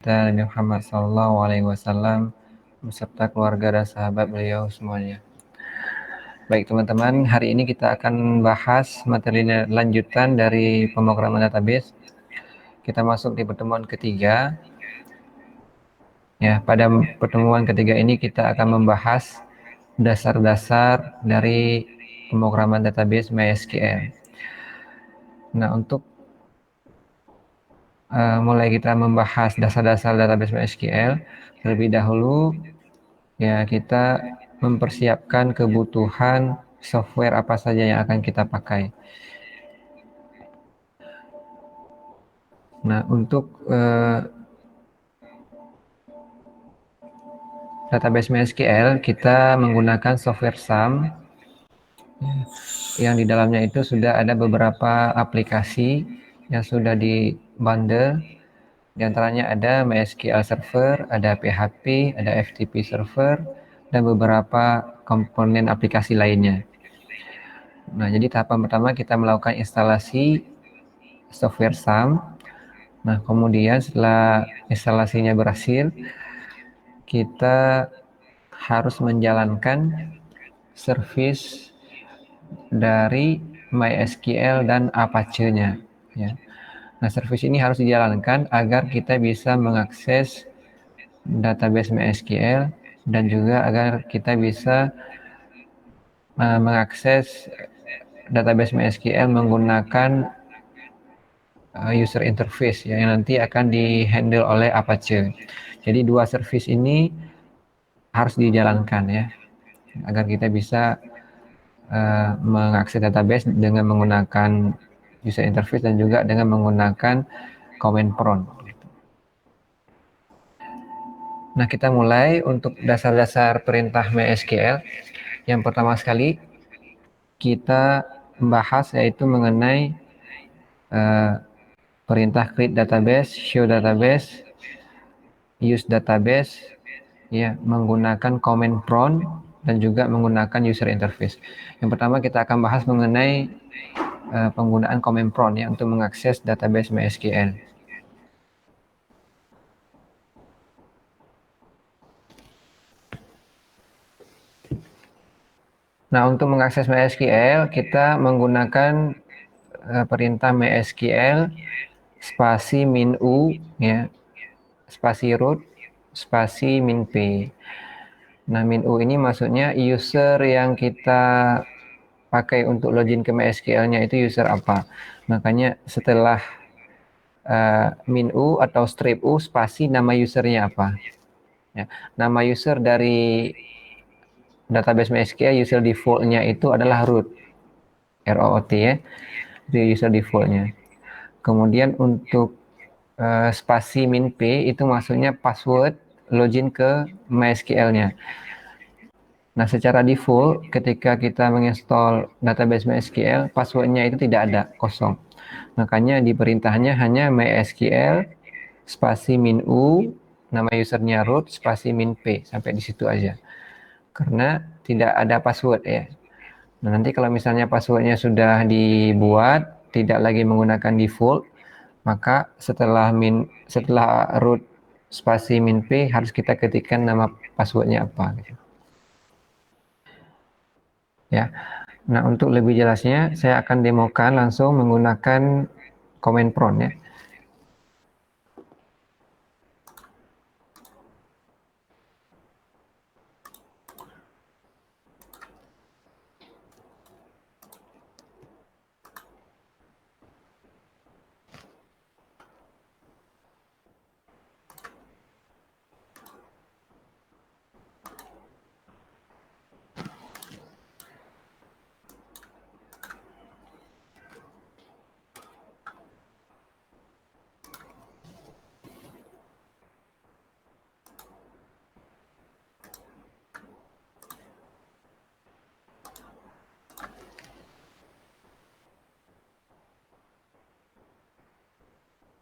Nabi Muhammad SAW beserta keluarga dan sahabat beliau semuanya. Baik teman-teman, hari ini kita akan bahas materi lanjutan dari pemrograman database. Kita masuk di pertemuan ketiga. Ya, pada pertemuan ketiga ini kita akan membahas dasar-dasar dari pemrograman database MySQL. Nah, untuk mulai kita membahas dasar-dasar database MySQL, terlebih dahulu ya kita mempersiapkan kebutuhan software apa saja yang akan kita pakai. Nah, untuk database MySQL kita menggunakan software SAM yang di dalamnya itu sudah ada beberapa aplikasi yang sudah di bundle. Di antaranya ada MySQL Server, ada PHP, ada FTP Server, dan beberapa komponen aplikasi lainnya. Nah, jadi tahapan pertama kita melakukan instalasi software SAM. Nah, kemudian setelah instalasinya berhasil, kita harus menjalankan service dari MySQL dan Apache-nya. Ya. Nah, service ini harus dijalankan agar kita bisa mengakses database MySQL dan juga agar kita bisa mengakses database MySQL menggunakan user interface ya, yang nanti akan dihandle oleh Apache. Jadi dua service ini harus dijalankan ya, agar kita bisa mengakses database dengan menggunakan user interface dan juga dengan menggunakan command prompt. Nah, kita mulai untuk dasar-dasar perintah MySQL. Yang pertama sekali kita membahas yaitu mengenai perintah create database, show database, use database, ya, menggunakan command prompt dan juga menggunakan user interface. Yang pertama kita akan bahas mengenai penggunaan command prompt ya untuk mengakses database MySQL. Nah, untuk mengakses MySQL kita menggunakan perintah MySQL spasi -u ya, spasi root spasi -p. Nah, -u ini maksudnya user yang kita pakai untuk login ke MySQL-nya itu user apa. Makanya setelah -u atau strip u spasi nama usernya apa. Ya, nama user dari database MySQL user default-nya itu adalah root. ROOT ya. Itu user default-nya. Kemudian untuk spasi -p itu maksudnya password login ke MySQL-nya. Nah, secara default ketika kita menginstall database MySQL, passwordnya itu tidak ada, kosong. Makanya di perintahnya hanya MySQL spasi -u, nama usernya root, spasi -p, sampai di situ aja. Karena tidak ada password ya. Nah, nanti kalau misalnya passwordnya sudah dibuat, tidak lagi menggunakan default, maka setelah root spasi -p harus kita ketikkan nama passwordnya apa gitu. Ya. Nah, untuk lebih jelasnya saya akan demokan langsung menggunakan command prompt ya.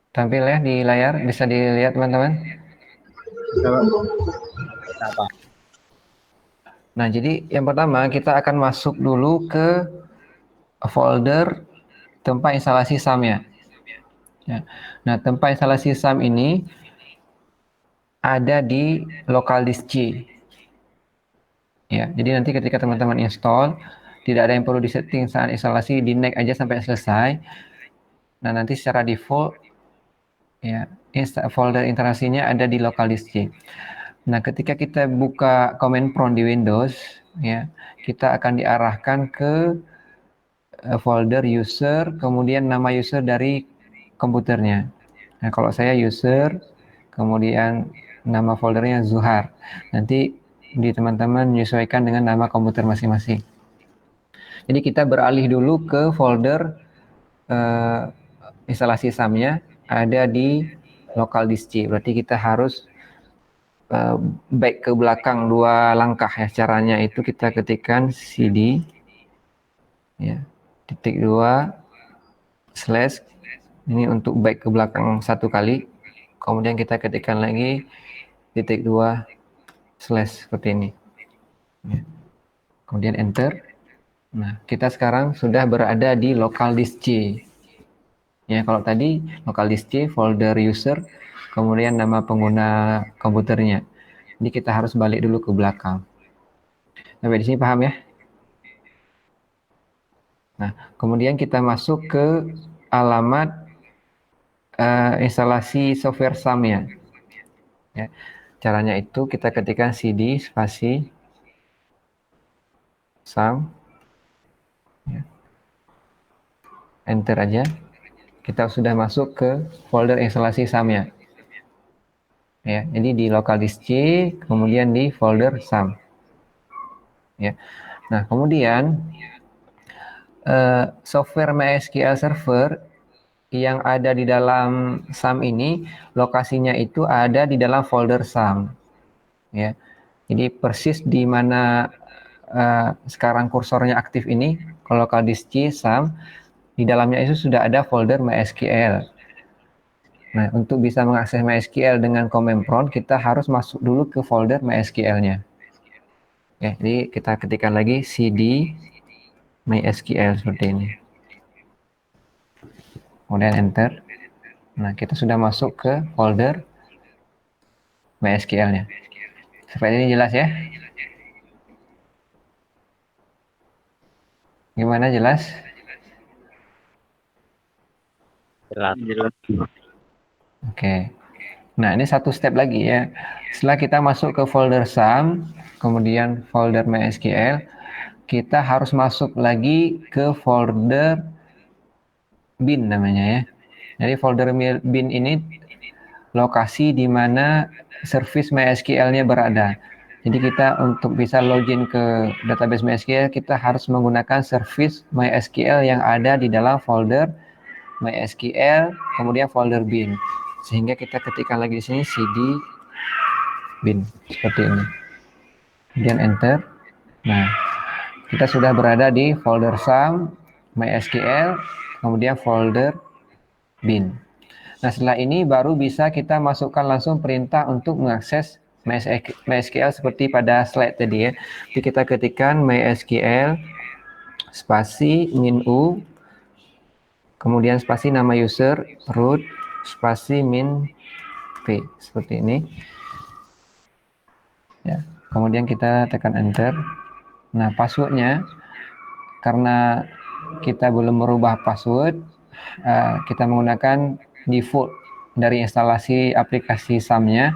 Tampil ya di layar, bisa dilihat teman-teman. Nah, jadi yang pertama kita akan masuk dulu ke folder tempat instalasi SAM-nya. Ya. Nah, tempat instalasi SAM ini ada di local disk C. Ya, jadi nanti ketika teman-teman install, tidak ada yang perlu disetting saat instalasi, di next aja sampai selesai. Nah, nanti secara default ya, folder instalasinya ada di local disk C. Nah, ketika kita buka command prompt di Windows, ya, kita akan diarahkan ke folder user, kemudian nama user dari komputernya. Nah, kalau saya user, kemudian nama foldernya Zuhar. Nanti di teman-teman menyesuaikan dengan nama komputer masing-masing. Jadi kita beralih dulu ke folder instalasi SAM-nya ada di local disk C. Berarti kita harus back ke belakang 2 langkah ya. Caranya itu kita ketikkan cd ya, !2 slash, ini untuk back ke belakang 1 kali, kemudian kita ketikkan lagi !2 slash seperti ini ya. Kemudian enter. Nah, kita sekarang sudah berada di local disk C ya. Kalau tadi local disk C folder user, kemudian nama pengguna komputernya. Jadi kita harus balik dulu ke belakang. Sampai di sini paham ya? Nah, kemudian kita masuk ke alamat instalasi software SAM-nya. Ya. Caranya itu kita ketikkan cd spasi SAM, ya. Enter aja. Kita sudah masuk ke folder instalasi SAM-nya. Ya, jadi di local disk C, kemudian di folder SAM. Ya. Nah, kemudian software MySQL Server yang ada di dalam SAM ini, lokasinya itu ada di dalam folder SAM. Ya. Jadi persis di mana sekarang kursornya aktif ini, kalau local disk C SAM, di dalamnya itu sudah ada folder MySQL. Nah, untuk bisa mengakses MySQL dengan command prompt, kita harus masuk dulu ke folder MySQL-nya. Ya, jadi kita ketikkan lagi cd MySQL seperti ini. Kemudian enter. Nah, kita sudah masuk ke folder MySQL-nya. Seperti ini jelas ya? Gimana, jelas? Jelas. Oke. Nah, ini satu step lagi ya. Setelah kita masuk ke folder SAM, kemudian folder MySQL, kita harus masuk lagi ke folder bin namanya ya. Jadi folder bin ini lokasi di mana service MySQL-nya berada. Jadi kita untuk bisa login ke database MySQL, kita harus menggunakan service MySQL yang ada di dalam folder MySQL, kemudian folder bin. Sehingga kita ketikkan lagi di sini cd bin seperti ini. Kemudian enter. Nah, kita sudah berada di folder SAM, MySQL, kemudian folder bin. Nah, setelah ini baru bisa kita masukkan langsung perintah untuk mengakses MySQL seperti pada slide tadi ya. Jadi kita ketikkan MySQL spasi -u, kemudian spasi nama user root spasi -p seperti ini. Ya, kemudian kita tekan enter. Nah, passwordnya karena kita belum merubah password, kita menggunakan default dari instalasi aplikasi SAM-nya.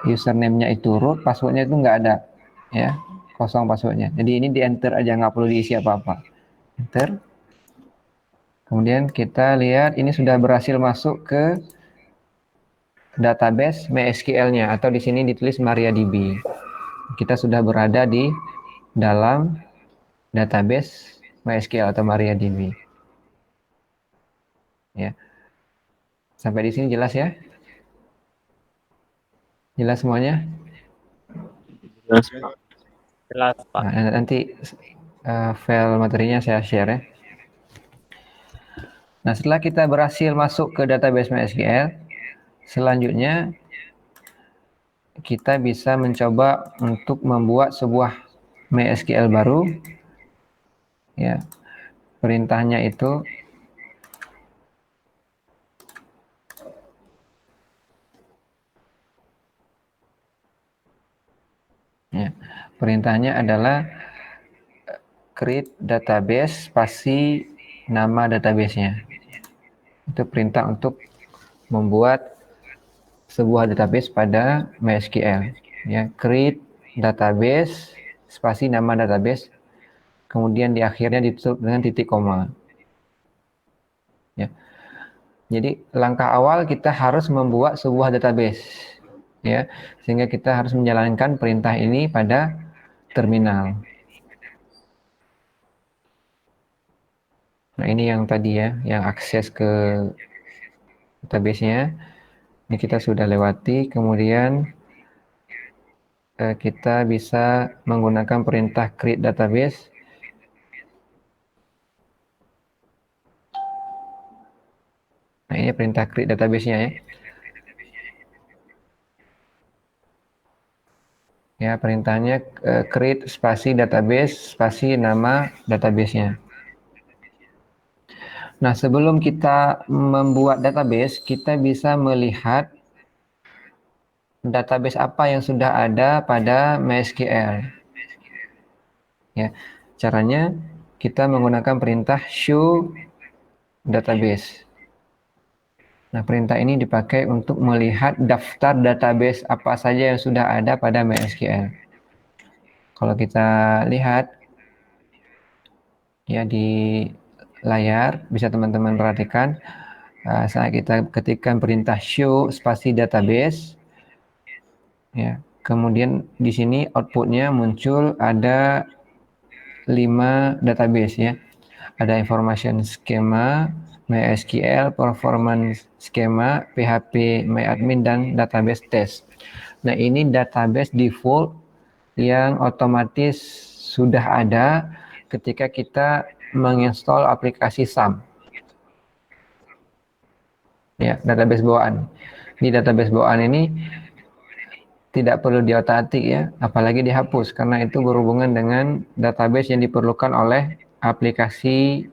Username-nya itu root, passwordnya itu nggak ada, ya, kosong passwordnya. Jadi ini di enter aja, nggak perlu diisi apa-apa. Enter. Kemudian kita lihat ini sudah berhasil masuk ke database MySQL-nya, atau di sini ditulis MariaDB. Kita sudah berada di dalam database MySQL atau MariaDB. Ya. Sampai di sini jelas ya? Jelas semuanya? Jelas, Pak. Jelas, Pak. Nah, nanti file materinya saya share ya. Nah, setelah kita berhasil masuk ke database MySQL, selanjutnya kita bisa mencoba untuk membuat sebuah MySQL baru. Ya, perintahnya itu Perintahnya adalah create database spasi nama databasenya. Itu perintah untuk membuat sebuah database pada MySQL. Ya, create database spasi nama database, kemudian di akhirnya ditutup dengan titik koma. Ya. Jadi langkah awal kita harus membuat sebuah database, ya, sehingga kita harus menjalankan perintah ini pada terminal. Nah, ini yang tadi ya, yang akses ke database-nya. Ini kita sudah lewati, kemudian kita bisa menggunakan perintah create database. Nah, ini perintah create database-nya ya. Ya, perintahnya create spasi database spasi nama database-nya. Nah, sebelum kita membuat database, kita bisa melihat database apa yang sudah ada pada MySQL. Ya, caranya kita menggunakan perintah show database. Nah, perintah ini dipakai untuk melihat daftar database apa saja yang sudah ada pada MySQL. Kalau kita lihat ya di layar, bisa teman-teman perhatikan saat kita ketikkan perintah show spasi database, ya, kemudian di sini outputnya muncul ada 5 database ya. Ada information schema, MySQL, performance schema, PHP MyAdmin, dan database test. Nah, ini database default yang otomatis sudah ada ketika kita menginstall aplikasi SAM. Ya, database bawaan. Di database bawaan ini tidak perlu diotak-atik ya, apalagi dihapus karena itu berhubungan dengan database yang diperlukan oleh aplikasi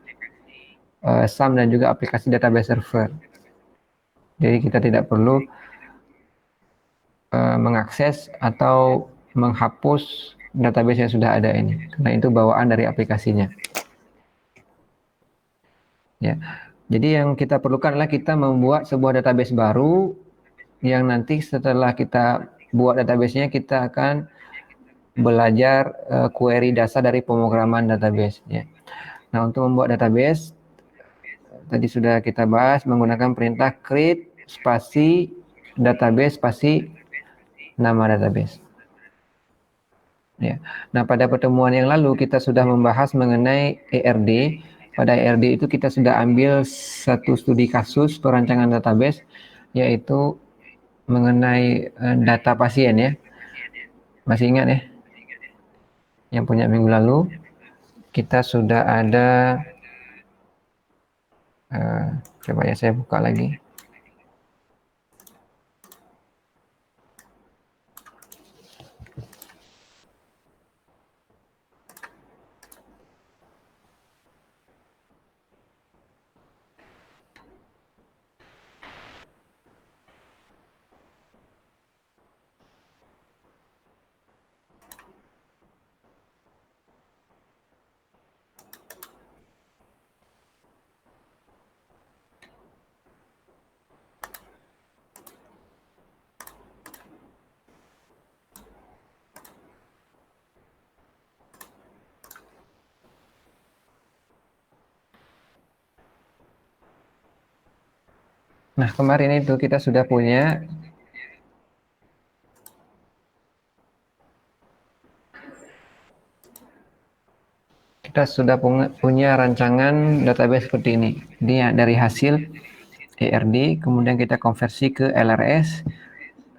SAM dan juga aplikasi database server. Jadi kita tidak perlu mengakses atau menghapus database yang sudah ada ini, karena itu bawaan dari aplikasinya. Ya, jadi yang kita perlukan adalah kita membuat sebuah database baru yang nanti setelah kita buat databasenya kita akan belajar query dasar dari pemrograman database. Ya. Nah, untuk membuat database tadi sudah kita bahas menggunakan perintah create spasi database spasi nama database. Ya. Nah, pada pertemuan yang lalu kita sudah membahas mengenai ERD. Pada ERD itu kita sudah ambil satu studi kasus perancangan database, yaitu mengenai data pasien ya. Masih ingat ya? Yang punya minggu lalu kita sudah ada coba ya saya buka lagi. Nah, kemarin itu kita sudah punya punya rancangan database seperti ini. Ini dari hasil ERD, kemudian kita konversi ke LRS,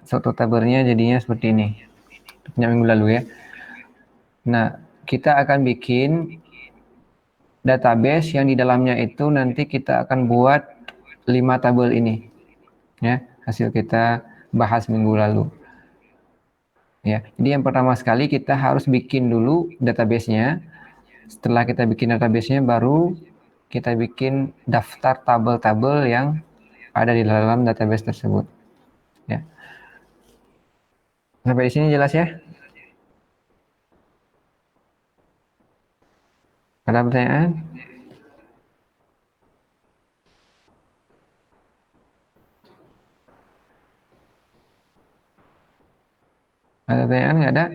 satu tabelnya jadinya seperti ini. Punya minggu lalu ya. Nah, kita akan bikin database yang di dalamnya itu nanti kita akan buat 5 tabel ini. Ya, hasil kita bahas minggu lalu. Ya, jadi yang pertama sekali kita harus bikin dulu database-nya. Setelah kita bikin database-nya, baru kita bikin daftar tabel-tabel yang ada di dalam database tersebut. Ya. Sampai di sini jelas ya? Ada pertanyaan? Ada pertanyaan nggak ada?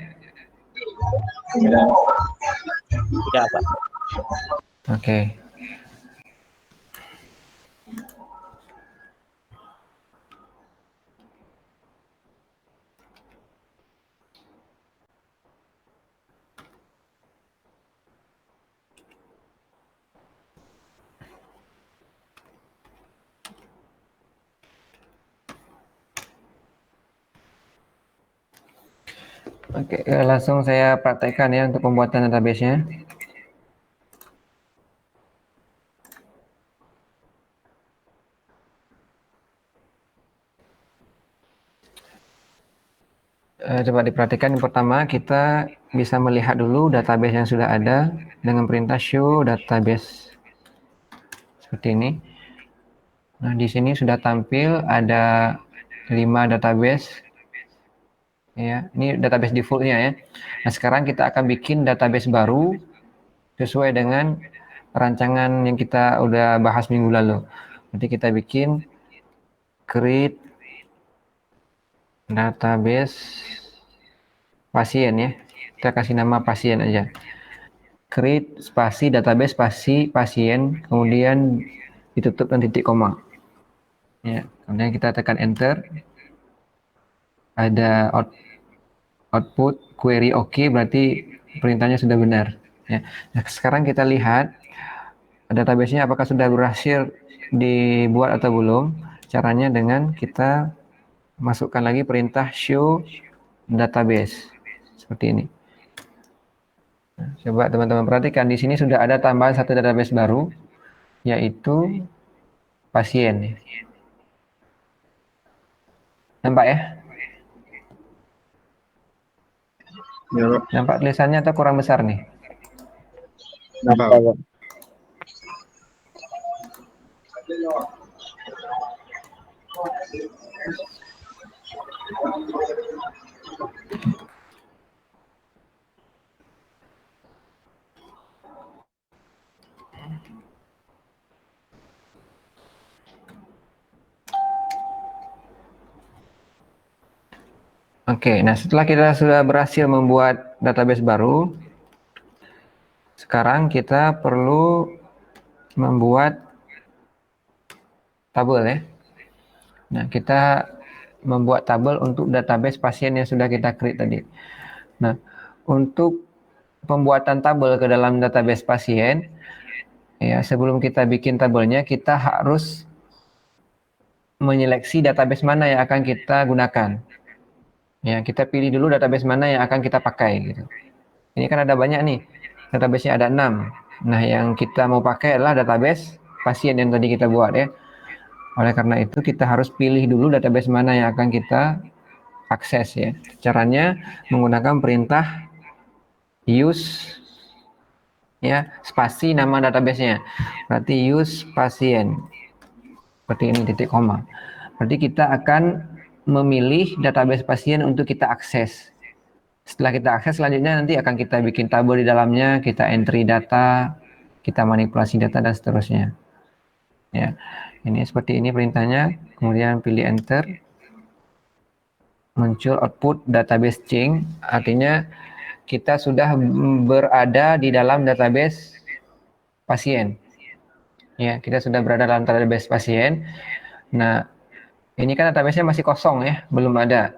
Tidak, Pak. Oke. Oke, langsung saya praktekkan ya untuk pembuatan database-nya. Coba diperhatikan yang pertama kita bisa melihat dulu database yang sudah ada dengan perintah show database seperti ini. Nah, di sini sudah tampil ada 5 database ya. Ini database defaultnya ya. Nah, sekarang kita akan bikin database baru sesuai dengan rancangan yang kita udah bahas minggu lalu. Nanti kita bikin create database pasien ya. Kita kasih nama pasien aja. Create spasi database spasi pasien, kemudian ditutup dengan titik koma. Ya, kemudian kita tekan enter. Ada output query oke, berarti perintahnya sudah benar. Ya. Nah, sekarang kita lihat database-nya apakah sudah berhasil dibuat atau belum. Caranya dengan kita masukkan lagi perintah show database seperti ini. Nah, coba teman-teman perhatikan di sini sudah ada tambahan satu database baru yaitu pasien. Nampak ya? Ya, Pak. Nampak tulisannya atau kurang besar nih? Nampak, Nampak, Pak. Pak. Oke, nah setelah kita sudah berhasil membuat database baru, sekarang kita perlu membuat tabel ya. Nah, kita membuat tabel untuk database pasien yang sudah kita create tadi. Nah, untuk pembuatan tabel ke dalam database pasien, ya sebelum kita bikin tabelnya, kita harus menyeleksi database mana yang akan kita gunakan. Ya, kita pilih dulu database mana yang akan kita pakai gitu. Ini kan ada banyak nih. Database-nya ada 6. Nah, yang kita mau pakai adalah database pasien yang tadi kita buat ya. Oleh karena itu kita harus pilih dulu database mana yang akan kita akses ya. Caranya menggunakan perintah use ya spasi nama database-nya. Berarti use pasien. Seperti ini titik koma. Berarti kita akan memilih database pasien untuk kita akses. Setelah kita akses selanjutnya nanti akan kita bikin tabel di dalamnya, kita entry data, kita manipulasi data dan seterusnya. Ya. Ini seperti ini perintahnya, kemudian pilih enter. Muncul output database change, artinya kita sudah berada di dalam database pasien. Ya, kita sudah berada dalam database pasien. Nah, ini kan database-nya masih kosong ya, belum ada.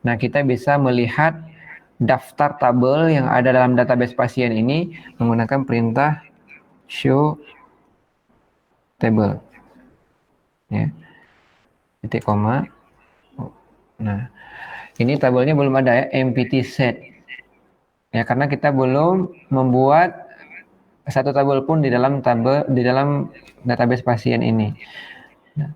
Nah, kita bisa melihat daftar tabel yang ada dalam database pasien ini menggunakan perintah show table. Ya. Titik koma. Nah, ini tabelnya belum ada ya, empty set. Ya, karena kita belum membuat satu tabel pun di dalam database pasien ini. Nah,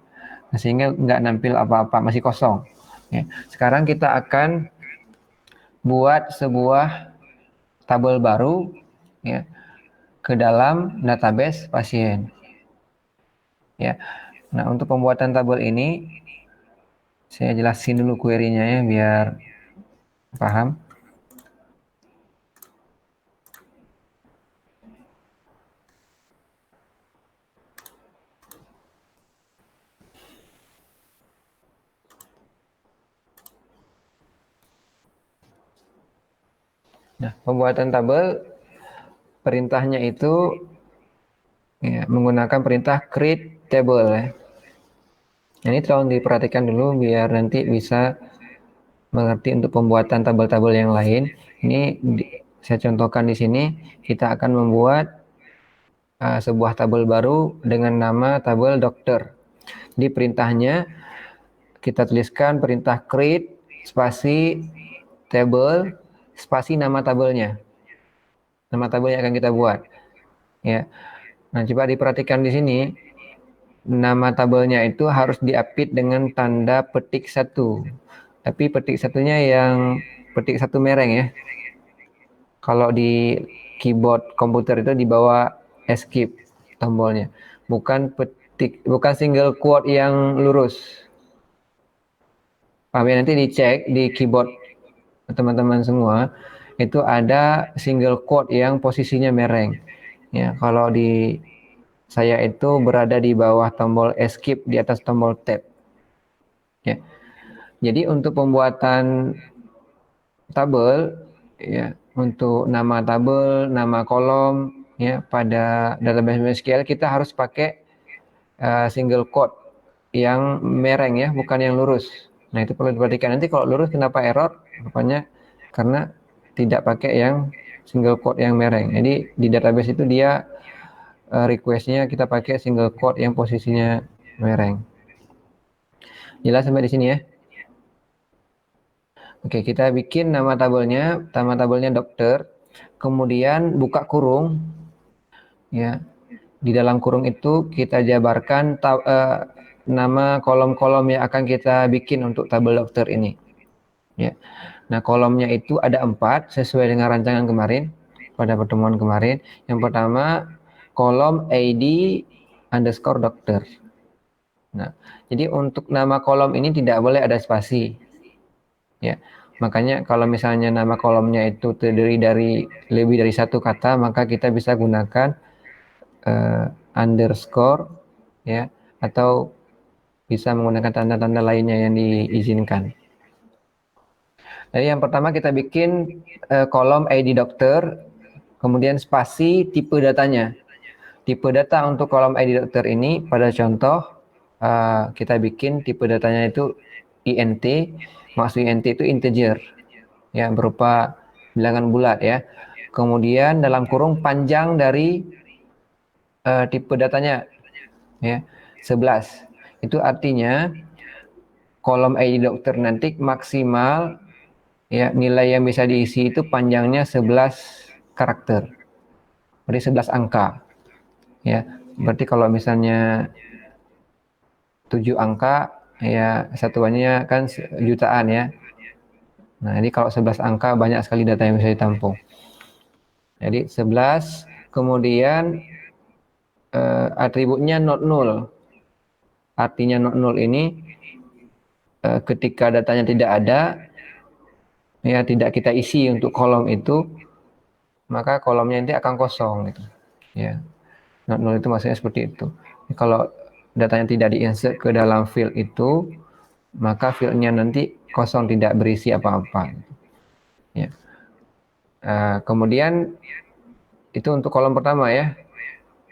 sehingga nggak nampil apa-apa, masih kosong. Ya. Sekarang kita akan buat sebuah tabel baru ya ke dalam database pasien. Ya. Nah, untuk pembuatan tabel ini saya jelasin dulu query-nya ya biar paham. Nah, pembuatan tabel perintahnya itu ya, menggunakan perintah create table ya. Nah, ini tolong diperhatikan dulu biar nanti bisa mengerti untuk pembuatan tabel-tabel yang lain. Saya contohkan di sini, kita akan membuat sebuah tabel baru dengan nama tabel dokter. Di perintahnya kita tuliskan perintah create spasi table spasi nama tabelnya. Nama tabel yang akan kita buat. Ya. Nah, coba diperhatikan di sini. Nama tabelnya itu harus diapit dengan tanda petik 1. Tapi petik satunya yang petik 1 mereng ya. Kalau di keyboard komputer itu di bawah escape tombolnya. Bukan single quote yang lurus. Paham ya? Nanti dicek di keyboard teman-teman semua itu ada single quote yang posisinya mereng. Ya, kalau di saya itu berada di bawah tombol escape di atas tombol tab. Ya. Jadi untuk pembuatan tabel ya, untuk nama tabel, nama kolom ya pada database SQL kita harus pakai single quote yang mereng ya, bukan yang lurus. Nah, itu perlu diperhatikan. Nanti kalau lurus kenapa error? Rupanya karena tidak pakai yang single quote yang mereng. Jadi di database itu dia requestnya kita pakai single quote yang posisinya mereng. Jelas sampai di sini ya? Oke, kita bikin nama tabelnya dokter, kemudian buka kurung, ya. Di dalam kurung itu kita jabarkan nama kolom-kolom yang akan kita bikin untuk tabel dokter ini, ya. Nah, kolomnya itu ada 4 sesuai dengan rancangan kemarin pada pertemuan kemarin. Yang pertama kolom ID underscore dokter. Nah, jadi untuk nama kolom ini tidak boleh ada spasi. Ya, makanya kalau misalnya nama kolomnya itu terdiri dari lebih dari satu kata, maka kita bisa gunakan underscore, ya, atau bisa menggunakan tanda-tanda lainnya yang diizinkan. Jadi yang pertama kita bikin kolom ID dokter, kemudian spasi tipe datanya. Tipe data untuk kolom ID dokter ini pada contoh kita bikin tipe datanya itu INT, maksud INT itu integer, ya, berupa bilangan bulat ya. Kemudian dalam kurung panjang dari tipe datanya ya 11. Itu artinya kolom ID dokter nanti maksimal ya nilai yang bisa diisi itu panjangnya 11 karakter. Berarti 11 angka. Ya. Berarti kalau misalnya 7 angka ya satuannya kan jutaan ya. Nah, ini kalau 11 angka banyak sekali data yang bisa ditampung. Jadi 11, kemudian atributnya not null. Artinya not null ini ketika datanya tidak ada, ya tidak kita isi untuk kolom itu, maka kolomnya nanti akan kosong gitu. Ya. Not null itu maksudnya seperti itu. Kalau datanya tidak diinsert ke dalam field itu, maka fieldnya nanti kosong, tidak berisi apa-apa. Ya. Kemudian itu untuk kolom pertama ya.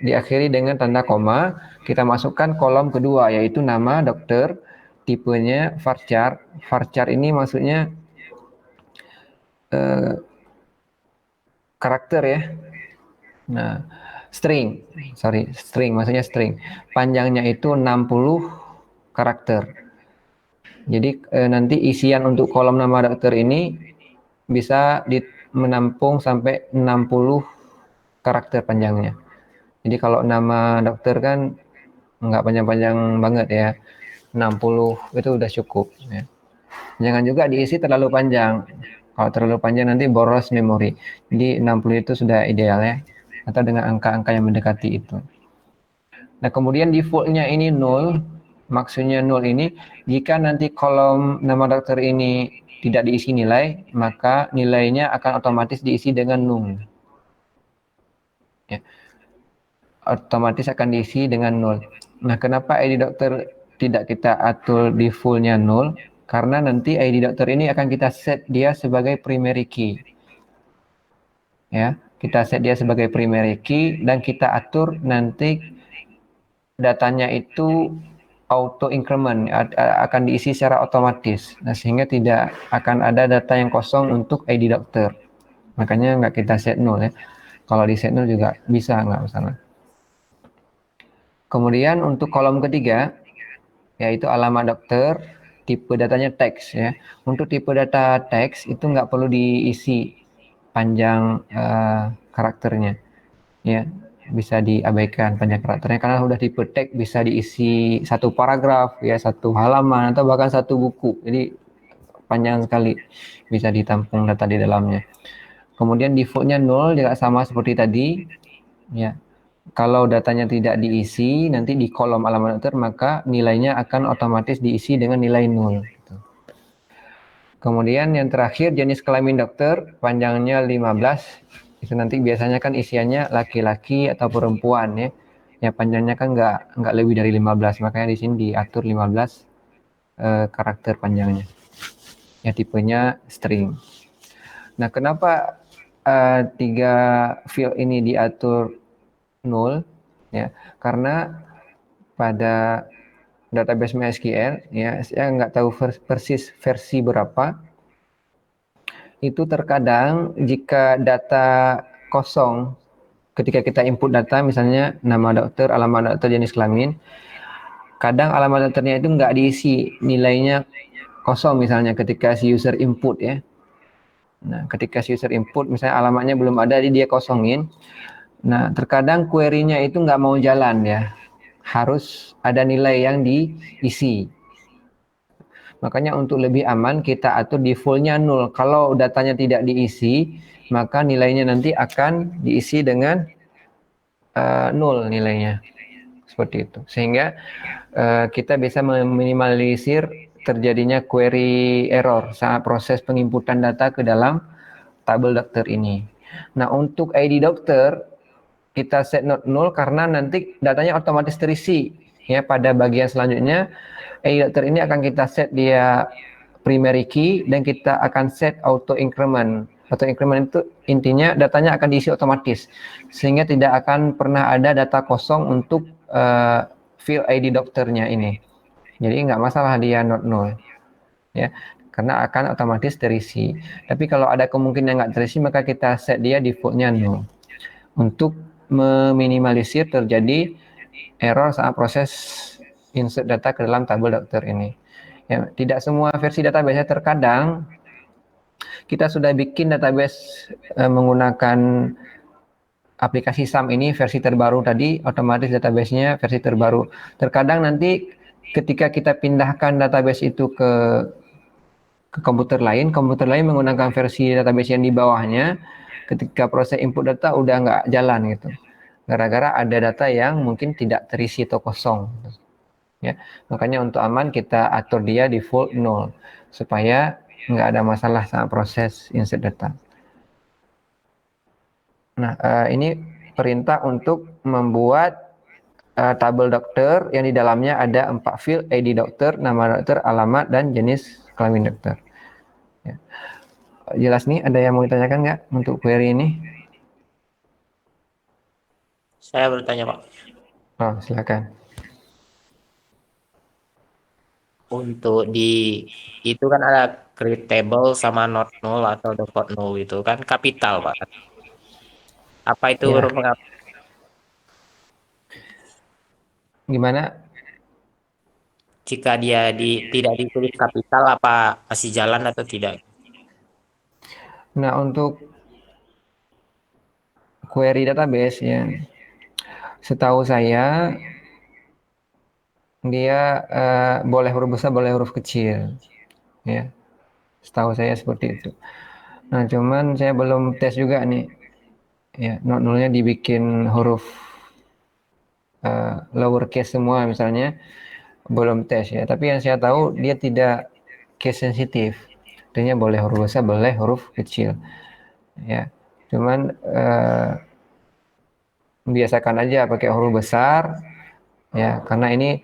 Diakhiri dengan tanda koma, kita masukkan kolom kedua yaitu nama dokter, tipenya varchar. Varchar ini maksudnya karakter ya. Nah, string maksudnya string. Panjangnya itu 60 karakter. Jadi nanti isian untuk kolom nama dokter ini bisa menampung sampai 60 karakter panjangnya. Jadi kalau nama dokter kan nggak panjang-panjang banget ya, 60 itu udah cukup ya. Jangan juga diisi terlalu panjang. Kalau terlalu panjang nanti boros memori. Jadi 60 itu sudah ideal ya, atau dengan angka-angka yang mendekati itu. Nah, kemudian defaultnya ini 0. Maksudnya 0 ini jika nanti kolom nama dokter ini tidak diisi nilai, maka nilainya akan otomatis diisi dengan num. Ya. Otomatis akan diisi dengan 0. Nah, kenapa ID dokter tidak kita atur defaultnya 0? Karena nanti ID dokter ini akan kita set dia sebagai primary key. ya. Kita set dia sebagai primary key dan kita atur nanti datanya itu auto increment akan diisi secara otomatis. Nah, sehingga tidak akan ada data yang kosong untuk ID dokter. Makanya nggak kita set null ya. Kalau di set null juga bisa, nggak masalah. Kemudian untuk kolom ketiga, yaitu alamat dokter, tipe datanya teks ya. Untuk tipe data teks itu nggak perlu diisi panjang karakternya ya, bisa diabaikan panjang karakternya karena udah tipe teks, bisa diisi satu paragraf ya, satu halaman atau bahkan satu buku, jadi panjang sekali bisa ditampung data di dalamnya. Kemudian defaultnya 0 juga sama seperti tadi ya. Kalau datanya tidak diisi nanti di kolom alamat dokter, maka nilainya akan otomatis diisi dengan nilai 0 gitu. Kemudian yang terakhir jenis kelamin dokter, panjangnya 15. Itu nanti biasanya kan isiannya laki-laki atau perempuan ya. Ya panjangnya kan nggak lebih dari 15, makanya di sini diatur 15 karakter panjangnya. Ya tipenya string. Nah, kenapa tiga field ini diatur 0 ya? Karena pada database MySQL ya, saya nggak tahu persis versi berapa. Itu terkadang jika data kosong ketika kita input data, misalnya nama dokter, alamat dokter, jenis kelamin, kadang alamat dokternya itu nggak diisi, nilainya kosong misalnya ketika si user input ya. Nah, ketika si user input misalnya alamatnya belum ada, jadi dia kosongin. Nah, terkadang query-nya itu nggak mau jalan ya, harus ada nilai yang diisi. Makanya untuk lebih aman kita atur default-nya 0. Kalau datanya tidak diisi, maka nilainya nanti akan diisi dengan 0 nilainya. Seperti itu. Sehingga kita bisa meminimalisir terjadinya query error saat proses penginputan data ke dalam tabel dokter ini. Nah, untuk ID dokter kita set not 0 karena nanti datanya otomatis terisi. Ya, pada bagian selanjutnya ID dokter ini akan kita set dia primary key dan kita akan set auto increment. Auto increment itu intinya datanya akan diisi otomatis sehingga tidak akan pernah ada data kosong untuk field ID dokternya ini. Jadi nggak masalah dia not null ya, karena akan otomatis terisi. Tapi kalau ada kemungkinan nggak terisi, maka kita set dia defaultnya null untuk meminimalisir terjadi error saat proses insert data ke dalam tabel dokter ini. Ya, tidak semua versi database, terkadang kita sudah bikin database menggunakan aplikasi SAM ini versi terbaru tadi, otomatis database-nya versi terbaru. Terkadang nanti ketika kita pindahkan database itu ke komputer lain menggunakan versi database yang di bawahnya, ketika proses input data udah nggak jalan gitu. Gara-gara ada data yang mungkin tidak terisi atau kosong. Ya, makanya untuk aman kita atur dia default 0 supaya nggak ada masalah saat proses insert data. Nah, ini perintah untuk membuat tabel dokter yang di dalamnya ada 4 field: ID dokter, nama dokter, alamat, dan jenis kelamin dokter. Ya. Jelas nih, ada yang mau ditanyakan nggak untuk query ini? Saya bertanya, Pak. Oh, silakan. Untuk di itu kan ada create table sama not null atau dot null itu kan kapital, Pak. Apa itu Ya. huruf mengapa? Gimana? Jika dia tidak ditulis kapital, apa masih jalan atau tidak? Nah, untuk query database ya, setahu saya dia boleh huruf besar, boleh huruf kecil. Ya, setahu saya seperti itu. Nah, cuman saya belum tes juga nih. Ya, not nullnya dibikin huruf lowercase semua misalnya, belum tes ya. Tapi yang saya tahu dia tidak case sensitif. Artinya boleh huruf besar, boleh huruf kecil. Ya, cuman biasakan aja pakai huruf besar ya, karena ini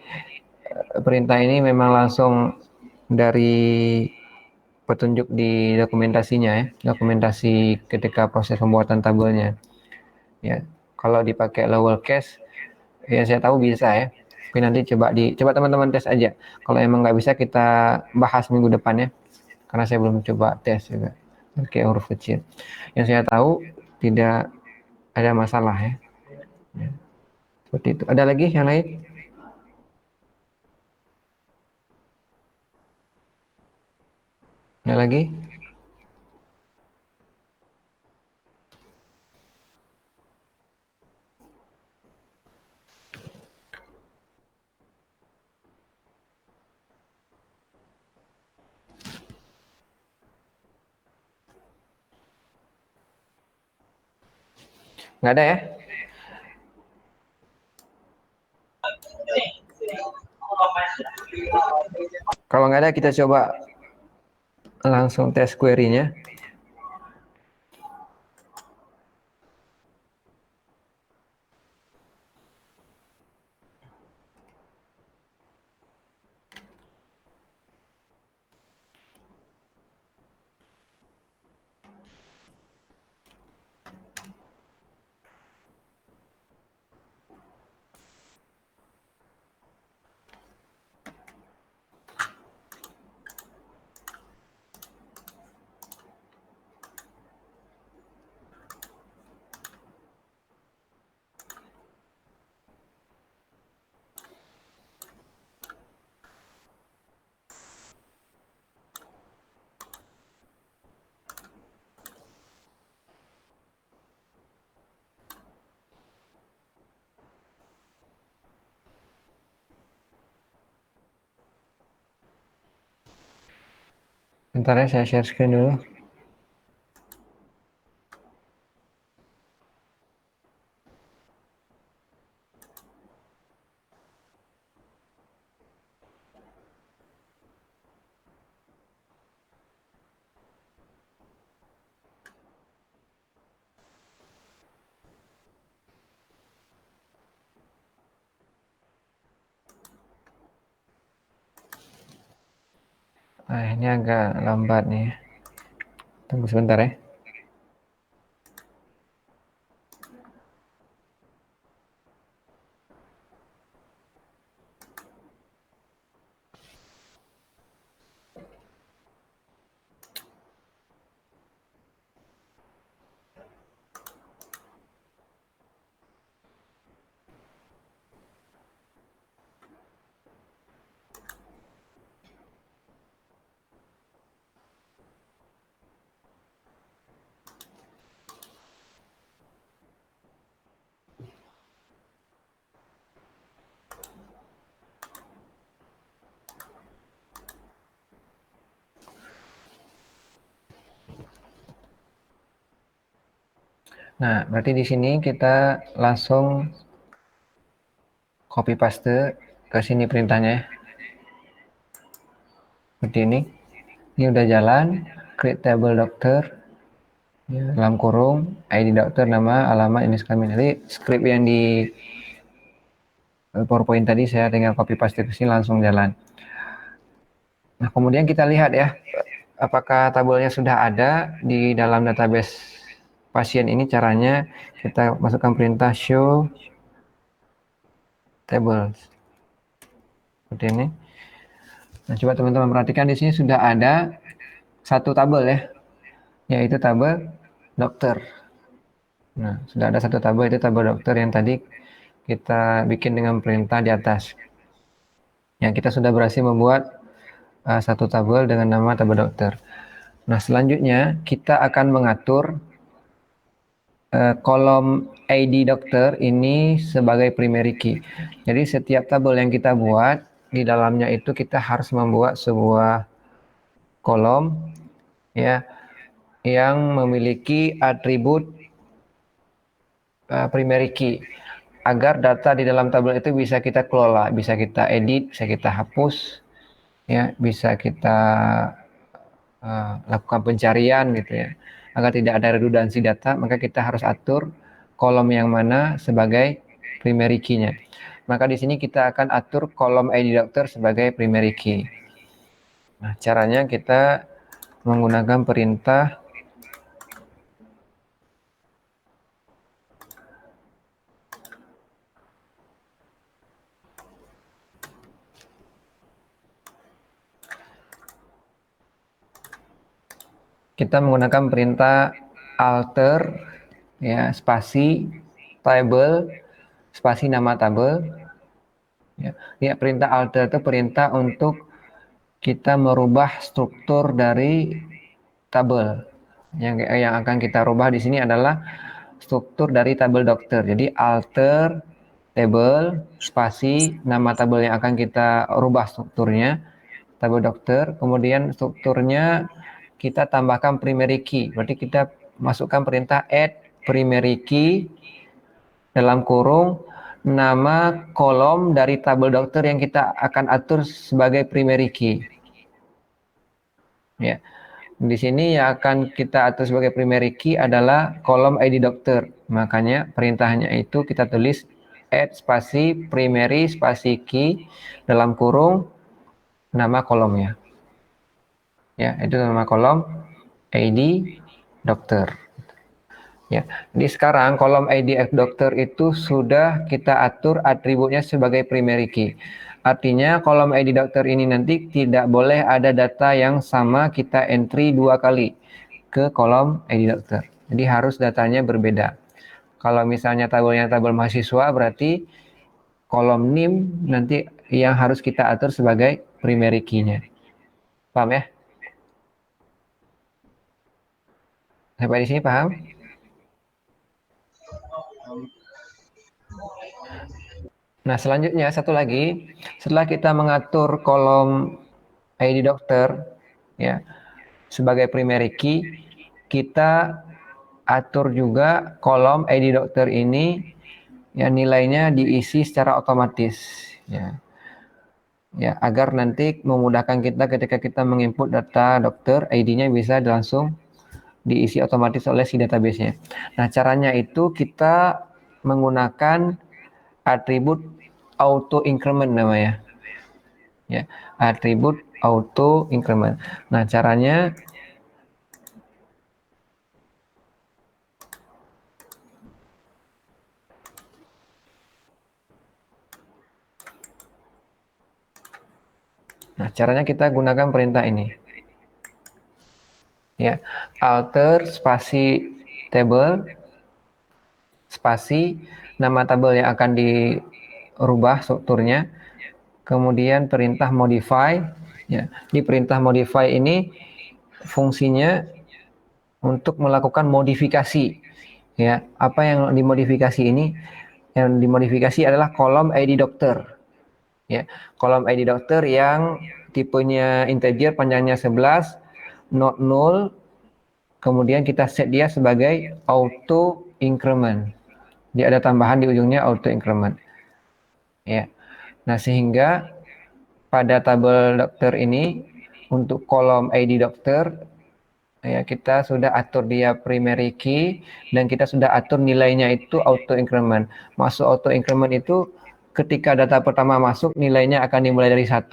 perintah ini memang langsung dari petunjuk di dokumentasinya ya, dokumentasi ketika proses pembuatan tabelnya. Ya, kalau dipakai lower case, ya saya tahu bisa ya. Tapi nanti coba teman-teman tes aja. Kalau emang nggak bisa kita bahas minggu depan ya, karena saya belum coba tes juga pakai huruf kecil. Yang saya tahu tidak ada masalah ya. Ya, seperti itu. Ada lagi yang lain? Ada lagi? Nggak ada ya? Kalau nggak ada, kita coba langsung tes query-nya. Bentar ya, saya share screen dulu. Ini agak lambat nih. Tunggu sebentar ya. Nah, berarti di sini kita langsung copy paste ke sini perintahnya ya. Seperti ini. Ini udah jalan, create table dokter, ya, dalam kurung, ID dokter, nama, alamat, jenis kelamin. Jadi script yang di PowerPoint tadi saya tinggal copy paste ke sini langsung jalan. Nah, kemudian kita lihat ya, apakah tabelnya sudah ada di dalam database pasien ini. Caranya kita masukkan perintah show tables. Seperti ini. Nah, coba teman-teman perhatikan di sini sudah ada satu tabel ya, yaitu tabel dokter. Nah, sudah ada satu tabel, itu tabel dokter yang tadi kita bikin dengan perintah di atas. Yang kita sudah berhasil membuat satu tabel dengan nama tabel dokter. Nah, selanjutnya kita akan mengatur kolom ID dokter ini sebagai primary key. Jadi setiap tabel yang kita buat, di dalamnya itu kita harus membuat sebuah kolom ya yang memiliki atribut primary key, agar data di dalam tabel itu bisa kita kelola, bisa kita edit, bisa kita hapus, ya, bisa kita lakukan pencarian gitu ya. Agar tidak ada redundansi data, maka kita harus atur kolom yang mana sebagai primary key-nya. Maka di sini kita akan atur kolom ID dokter sebagai primary key. Nah, caranya kita menggunakan perintah kita menggunakan perintah alter ya spasi table spasi nama tabel ya. Ya, perintah alter itu perintah untuk kita merubah struktur dari tabel. Yang akan kita rubah di sini adalah struktur dari tabel dokter. Jadi alter table spasi nama tabel yang akan kita rubah strukturnya tabel dokter. Kemudian strukturnya kita tambahkan primary key. Berarti kita masukkan perintah add primary key dalam kurung nama kolom dari tabel dokter yang kita akan atur sebagai primary key. Ya. Di sini yang akan kita atur sebagai primary key adalah kolom ID dokter. Makanya perintahnya itu kita tulis add spasi primary spasi key dalam kurung nama kolomnya. Ya, itu nama kolom ID dokter. Ya, jadi sekarang kolom ID dokter itu sudah kita atur atributnya sebagai primary key. Artinya kolom ID dokter ini nanti tidak boleh ada data yang sama kita entry 2 kali ke kolom ID dokter. Jadi harus datanya berbeda. Kalau misalnya tabelnya tabel mahasiswa berarti kolom NIM nanti yang harus kita atur sebagai primary key-nya. Paham ya? Sampai di sini paham? Nah, selanjutnya satu lagi, setelah kita mengatur kolom ID dokter ya sebagai primary key, kita atur juga kolom ID dokter ini yang nilainya diisi secara otomatis ya. Ya, agar nanti memudahkan kita ketika kita menginput data dokter, ID-nya bisa langsung diisi otomatis oleh si database-nya. Nah, caranya itu kita menggunakan atribut auto increment namanya. Ya, atribut auto increment. Nah, caranya kita gunakan perintah ini. Ya, alter spasi table spasi nama tabel yang akan dirubah strukturnya. Kemudian perintah modify ya. Di perintah modify ini fungsinya untuk melakukan modifikasi ya. Apa yang dimodifikasi ini? Yang dimodifikasi adalah kolom ID dokter. Ya, kolom ID dokter yang tipenya integer, panjangnya 11, not null, kemudian kita set dia sebagai auto increment. Dia ada tambahan di ujungnya auto increment. Ya. Nah, sehingga pada tabel dokter ini untuk kolom ID dokter ya kita sudah atur dia primary key dan kita sudah atur nilainya itu auto increment. Masuk auto increment itu ketika data pertama masuk nilainya akan dimulai dari 1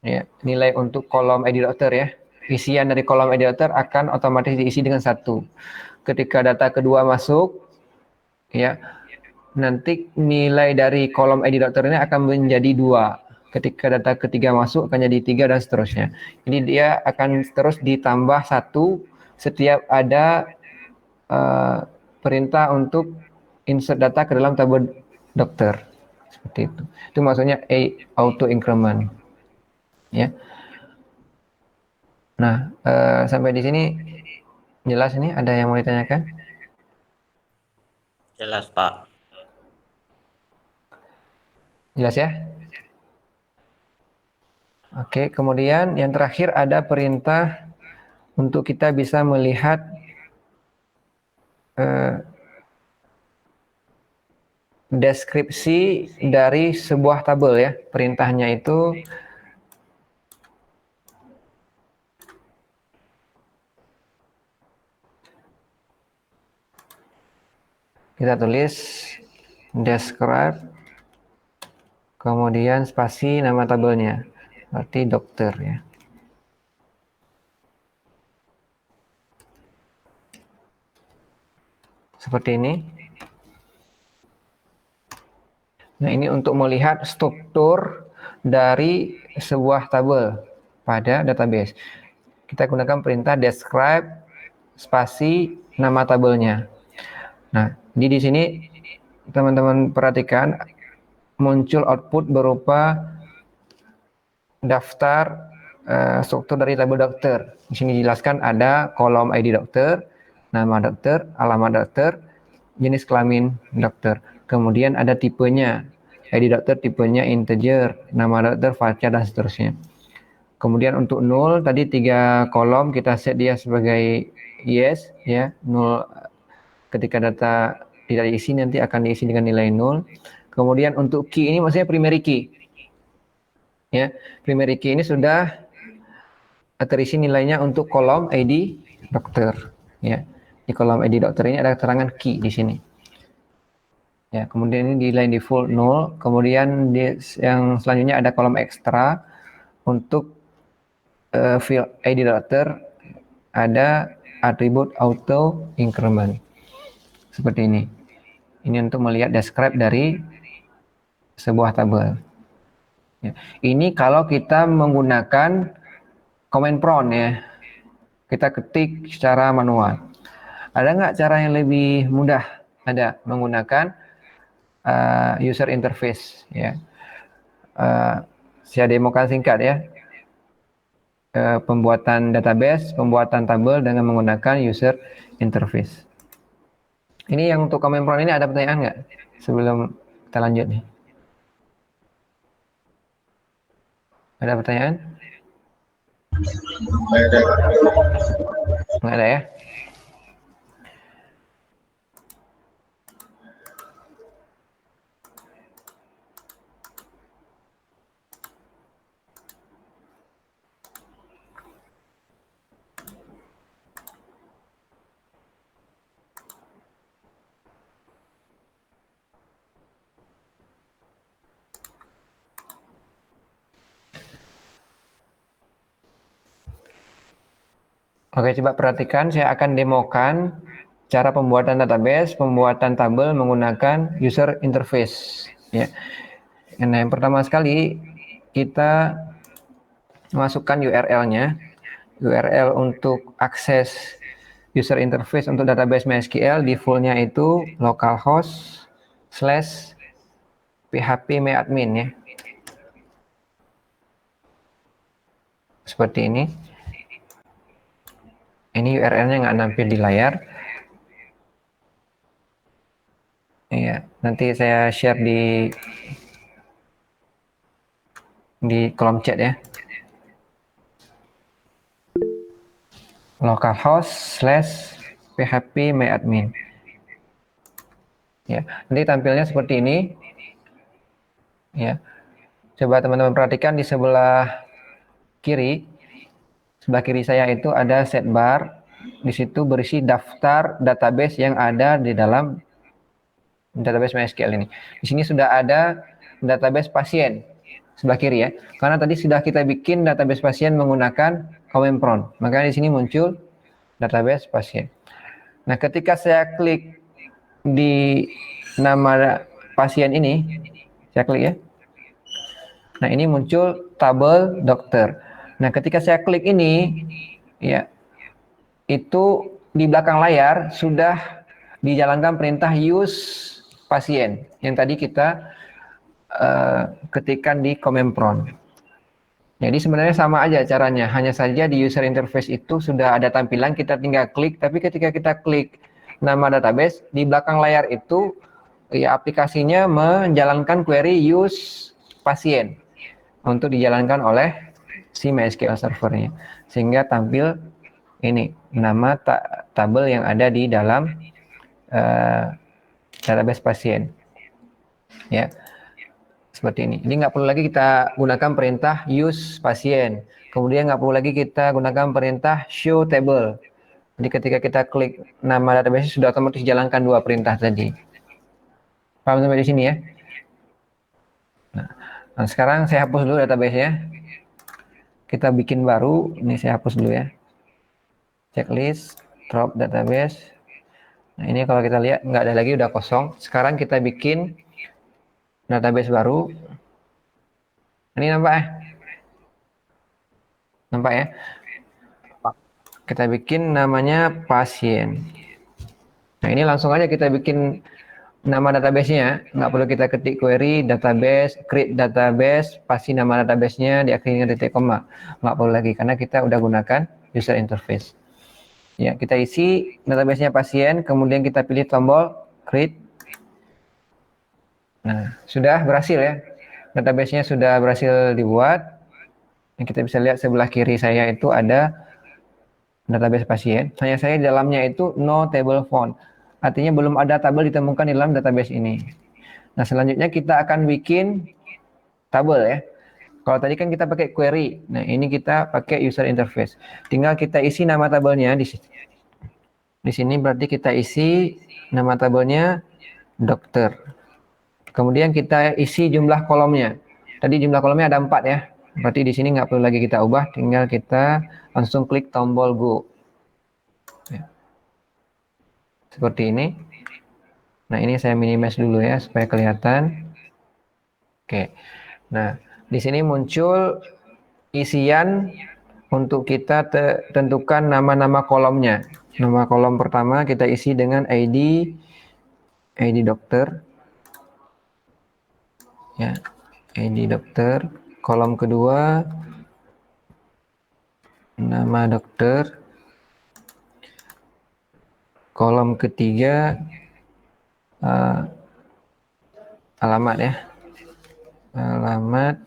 ya, nilai untuk kolom ID dokter ya. Isian dari kolom ID dokter akan otomatis diisi dengan 1. Ketika data kedua masuk ya, nanti nilai dari kolom ID dokter ini akan menjadi 2. Ketika data ketiga masuk akan jadi 3 dan seterusnya. Jadi dia akan terus ditambah 1 setiap ada perintah untuk insert data ke dalam tabel dokter. Seperti itu. Itu maksudnya auto increment. Ya. Nah, sampai di sini jelas ini ada yang mau ditanyakan? Jelas, Pak. Jelas ya? Oke, kemudian yang terakhir ada perintah untuk kita bisa melihat deskripsi dari sebuah tabel ya. Perintahnya itu kita tulis describe kemudian spasi nama tabelnya. Berarti dokter ya. seperti ini. Nah, ini untuk melihat struktur dari sebuah tabel pada database. Kita gunakan perintah describe spasi nama tabelnya. Nah, di sini teman-teman perhatikan muncul output berupa daftar struktur dari tabel dokter. Di sini dijelaskan ada kolom ID dokter, nama dokter, alamat dokter, jenis kelamin dokter. Kemudian ada tipenya. ID dokter tipenya integer, nama dokter varchar dan seterusnya. Kemudian untuk null tadi 3 kolom kita set dia sebagai yes ya, null ketika data tidak diisi nanti akan diisi dengan nilai 0. Kemudian untuk key ini maksudnya primary key. Ya, primary key ini sudah terisi nilainya untuk kolom ID dokter ya. Di kolom ID dokter ini ada keterangan key di sini. Ya, kemudian ini di line default 0, kemudian yang selanjutnya ada kolom ekstra untuk field ID dokter ada atribut auto increment. Seperti ini. Ini untuk melihat describe dari sebuah tabel. Ya. Ini kalau kita menggunakan command prompt ya. Kita ketik secara manual. Ada nggak cara yang lebih mudah? Ada, menggunakan user interface ya. Saya demokan singkat ya. Pembuatan database, pembuatan tabel dengan menggunakan user interface. Ini yang untuk command prompt ini ada pertanyaan nggak sebelum kita lanjut nih? Ada pertanyaan? Nggak ada ya? Oke, coba perhatikan, saya akan demokan cara pembuatan database, pembuatan tabel menggunakan user interface. Ya. Nah, yang pertama sekali kita masukkan URL-nya. URL untuk akses user interface untuk database MySQL default-nya itu localhost/phpMyAdmin ya. Seperti ini. Ini URL-nya nggak nampil di layar. Iya, nanti saya share di kolom chat ya. Localhost/phpMyAdmin. Ya, nanti tampilnya seperti ini. Ya. Coba teman-teman perhatikan di sebelah kiri saya itu ada set bar. Di situ berisi daftar database yang ada di dalam database MySQL ini. Di sini sudah ada database pasien sebelah kiri ya. Karena tadi sudah kita bikin database pasien menggunakan command prompt. Maka di sini muncul database pasien. Nah, ketika saya klik di nama pasien ini, saya klik ya. Nah, ini muncul tabel dokter. Nah, ketika saya klik ini, ya, itu di belakang layar sudah dijalankan perintah use pasien yang tadi kita ketikkan di command prompt. Jadi sebenarnya sama aja caranya, hanya saja di user interface itu sudah ada tampilan, kita tinggal klik, tapi ketika kita klik nama database, di belakang layar itu ya aplikasinya menjalankan query use pasien untuk dijalankan oleh si MySQL servernya, sehingga tampil ini nama tabel yang ada di dalam database pasien ya, seperti ini. Jadi nggak perlu lagi kita gunakan perintah use pasien, kemudian nggak perlu lagi kita gunakan perintah show table. Jadi ketika kita klik nama database sudah otomatis jalankan dua perintah tadi. Paham sampai di sini ya? Nah, sekarang saya hapus dulu database-nya. Kita bikin baru. Ini saya hapus dulu ya. Checklist, drop database. Nah, ini kalau kita lihat nggak ada lagi, udah kosong. Sekarang kita bikin database baru. Ini nampak ya? Nampak ya? Kita bikin namanya pasien. Nah, ini langsung aja kita bikin nama database-nya. Nggak perlu kita ketik query database, create database, pasti nama database-nya diakhiri dengan titik koma. Nggak perlu lagi karena kita udah gunakan user interface. Ya, kita isi database-nya pasien, kemudian kita pilih tombol create. Nah, sudah berhasil ya. Database-nya sudah berhasil dibuat. Yang kita bisa lihat sebelah kiri saya itu ada database pasien. Hanya saya di dalamnya itu no table found. Artinya belum ada tabel ditemukan di dalam database ini. Nah, selanjutnya kita akan bikin tabel ya. Kalau tadi kan kita pakai query. Nah, ini kita pakai user interface. Tinggal kita isi nama tabelnya di sini. Di sini berarti kita isi nama tabelnya dokter. Kemudian kita isi jumlah kolomnya. Tadi jumlah kolomnya ada 4 ya. Berarti di sini nggak perlu lagi kita ubah, tinggal kita langsung klik tombol go. Ya. Seperti ini. Nah, ini saya minimize dulu ya supaya kelihatan. Oke. Nah, di sini muncul isian untuk kita tentukan nama-nama kolomnya. Nama kolom pertama kita isi dengan ID dokter. Ya, ID dokter. Kolom kedua nama dokter. Kolom ketiga alamat ya. Alamat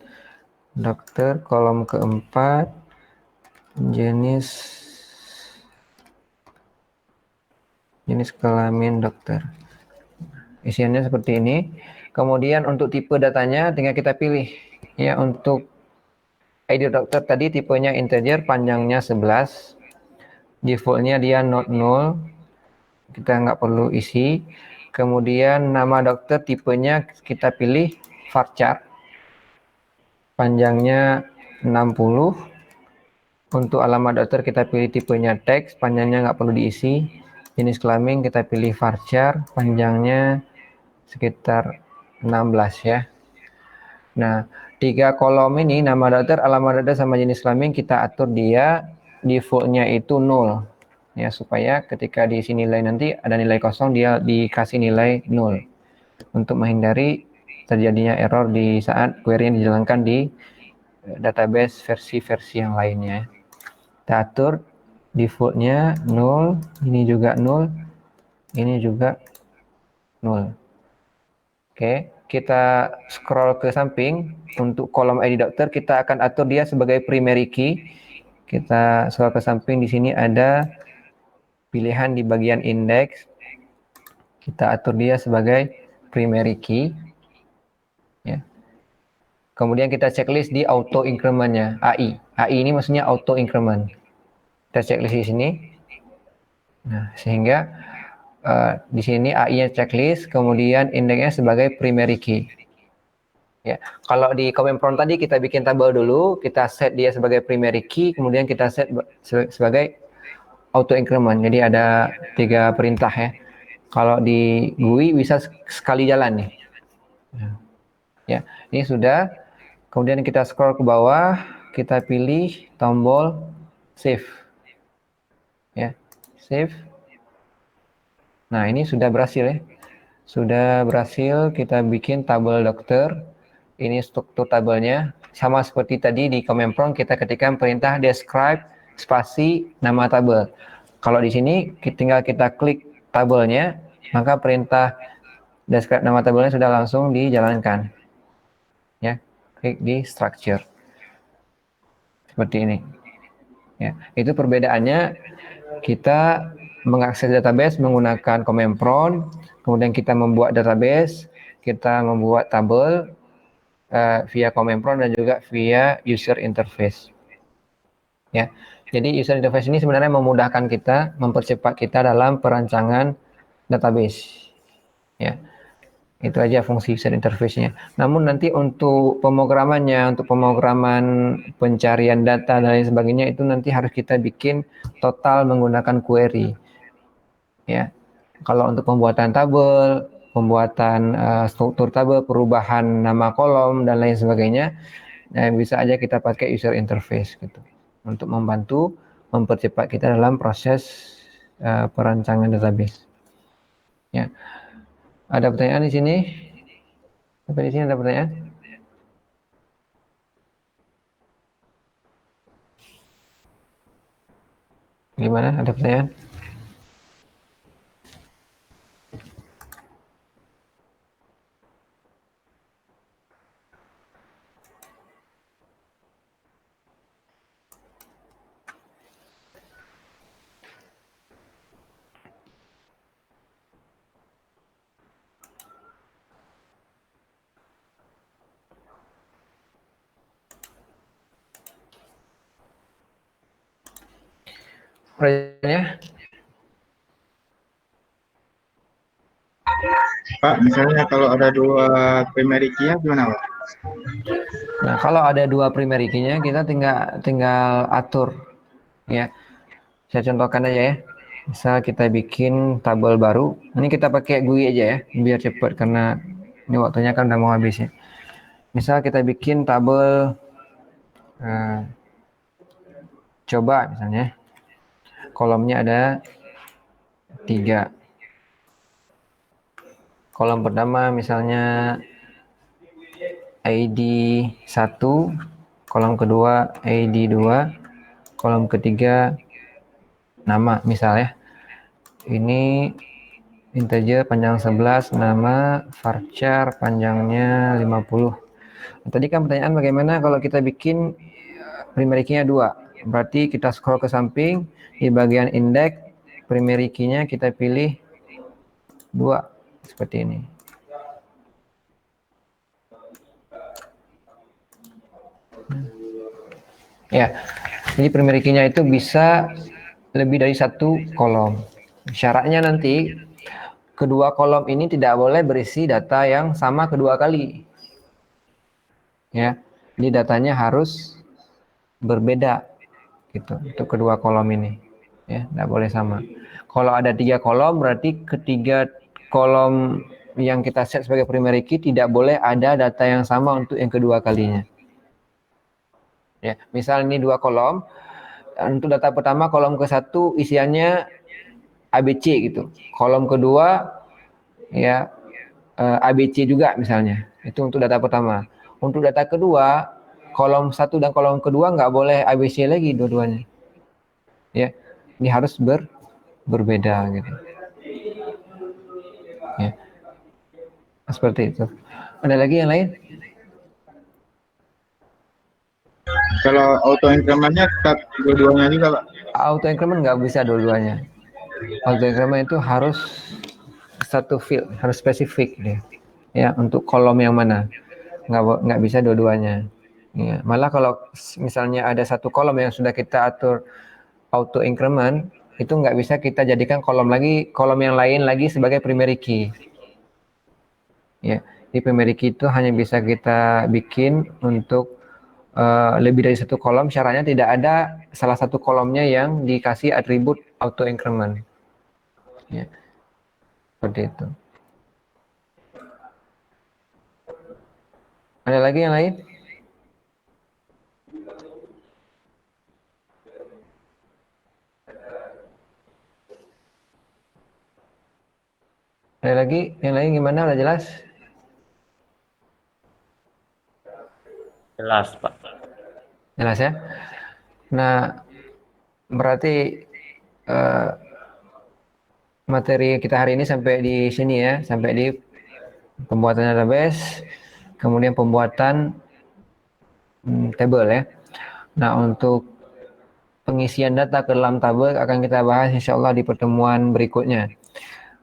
dokter. Kolom keempat jenis kelamin dokter. Isiannya seperti ini. Kemudian untuk tipe datanya tinggal kita pilih. Ya, untuk ID dokter tadi tipenya integer, panjangnya 11. Defaultnya dia not null. Kita nggak perlu isi. Kemudian nama dokter tipenya kita pilih varchar. Panjangnya 60. Untuk alamat dokter kita pilih tipenya teks, panjangnya nggak perlu diisi. Jenis kelamin kita pilih varchar, panjangnya sekitar 16 ya. Nah, 3 kolom ini nama dokter, alamat dokter sama jenis kelamin kita atur dia defaultnya itu 0. Ya, supaya ketika diisi nilai nanti ada nilai kosong, dia dikasih nilai 0 untuk menghindari terjadinya error di saat query yang dijalankan di database versi-versi yang lainnya. Kita atur defaultnya 0, ini juga 0, ini juga 0. Oke, kita scroll ke samping. Untuk kolom ID dokter kita akan atur dia sebagai primary key. Kita scroll ke samping, di sini ada pilihan di bagian index. Kita atur dia sebagai primary key. Ya. Kemudian kita checklist di auto increment-nya, AI. AI ini maksudnya auto increment. Kita checklist di sini. Nah, sehingga di sini AI-nya checklist, kemudian indeksnya sebagai primary key. Ya, kalau di command prompt tadi kita bikin tabel dulu, kita set dia sebagai primary key, kemudian kita set sebagai auto increment. Jadi ada 3 perintah ya. Kalau di GUI bisa sekali jalan nih. Ya, ini sudah. Kemudian kita scroll ke bawah, kita pilih tombol save. Ya, save. Nah, ini sudah berhasil ya. Sudah berhasil kita bikin tabel dokter. Ini struktur tabelnya. Sama seperti tadi di command prompt kita ketikkan perintah describe spasi nama tabel. Kalau di sini tinggal kita klik tabelnya, maka perintah describe nama tabelnya sudah langsung dijalankan. Ya, klik di structure. Seperti ini. Ya, itu perbedaannya kita mengakses database menggunakan command prompt, kemudian kita membuat database, kita membuat tabel via command prompt dan juga via user interface. Ya, jadi user interface ini sebenarnya memudahkan kita, mempercepat kita dalam perancangan database. Ya, itu aja fungsi user interface-nya. Namun nanti untuk pemrogramannya, untuk pemrograman pencarian data dan lain sebagainya itu nanti harus kita bikin total menggunakan query. Ya, Kalau untuk pembuatan tabel, pembuatan struktur tabel, perubahan nama kolom dan lain sebagainya, bisa aja kita pakai user interface gitu untuk membantu mempercepat kita dalam proses perancangan database. Ya, ada pertanyaan di sini? Sampai di sini ada pertanyaan? Gimana? Ada pertanyaan? Pertanyaannya? Pak, misalnya kalau ada dua primary key gimana, Pak? Nah, kalau ada dua primary key-nya, kita tinggal atur ya. Saya contohkan aja ya. Misal kita bikin tabel baru. Ini kita pakai GUI aja ya, biar cepat karena ini waktunya kan udah mau habis ya. Misal kita bikin tabel coba misalnya. Kolomnya ada 3. Kolom pertama misalnya ID 1, kolom kedua ID 2, kolom ketiga nama misal ya. Ini integer panjang 11, nama varchar panjangnya 50. Tadi kan pertanyaan bagaimana kalau kita bikin primary key-nya 2. Berarti kita scroll ke samping, di bagian index primary key-nya kita pilih 2 seperti ini. Ya, jadi primary key-nya itu bisa lebih dari 1 kolom. Syaratnya nanti kedua kolom ini tidak boleh berisi data yang sama kedua kali. Ya, jadi datanya harus berbeda gitu untuk kedua kolom ini. Ya, tidak boleh sama. Kalau ada 3 kolom berarti ketiga kolom yang kita set sebagai primary key tidak boleh ada data yang sama untuk yang kedua kalinya. Ya, misal ini 2 kolom. Untuk data pertama kolom ke-1 isiannya ABC gitu. Kolom kedua ya ABC juga misalnya. Itu untuk data pertama. Untuk data kedua, kolom 1 dan kolom kedua nggak boleh ABC lagi dua-duanya. Ya, ini harus berbeda gitu. Ya, seperti itu. Ada lagi yang lain? Kalau auto incrementnya tetap dua-duanya juga, Pak? Auto increment nggak bisa dua-duanya. Auto increment itu harus satu field, harus spesifik dia. Ya, untuk kolom yang mana. Nggak bisa dua-duanya. Ya, malah kalau misalnya ada satu kolom yang sudah kita atur auto increment, itu nggak bisa kita jadikan kolom yang lain lagi sebagai primary key. Ya, di primary key itu hanya bisa kita bikin untuk lebih dari satu kolom. Syaratnya tidak ada salah satu kolomnya yang dikasih atribut auto increment. Ya, seperti itu. Ada lagi yang lain? Ada lagi? Yang lain gimana? Udah jelas? Jelas, Pak. Jelas ya? Nah, berarti materi kita hari ini sampai di sini ya, sampai di pembuatan database, kemudian pembuatan table ya. Nah, untuk pengisian data ke dalam tabel akan kita bahas insya Allah di pertemuan berikutnya.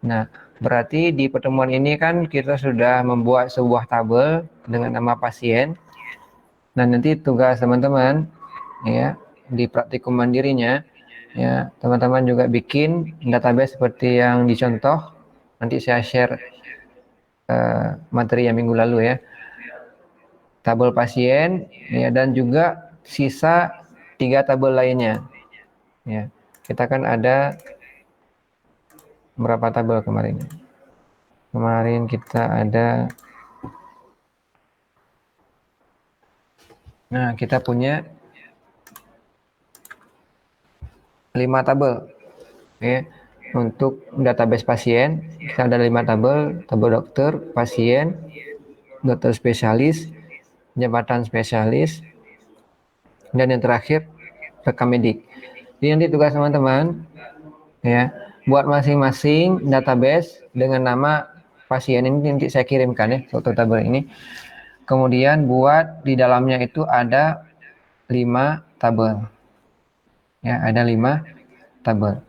Nah, berarti di pertemuan ini kan kita sudah membuat sebuah tabel dengan nama pasien. Nah, nanti tugas teman-teman ya di praktikum mandirinya ya, teman-teman juga bikin database seperti yang dicontoh. Nanti saya share materi yang minggu lalu ya. Tabel pasien ya, dan juga sisa 3 tabel lainnya. Ya, kita kan ada berapa tabel kemarin? Kemarin kita ada, nah kita punya 5 tabel ya. Untuk database pasien kita ada 5 tabel dokter, pasien, dokter spesialis, jabatan spesialis, dan yang terakhir rekam medik. Jadi nanti tugas teman-teman ya, buat masing-masing database dengan nama pasien ini nanti saya kirimkan ya foto tabel ini. Kemudian buat di dalamnya itu ada 5 tabel. Ya, ada 5 tabel.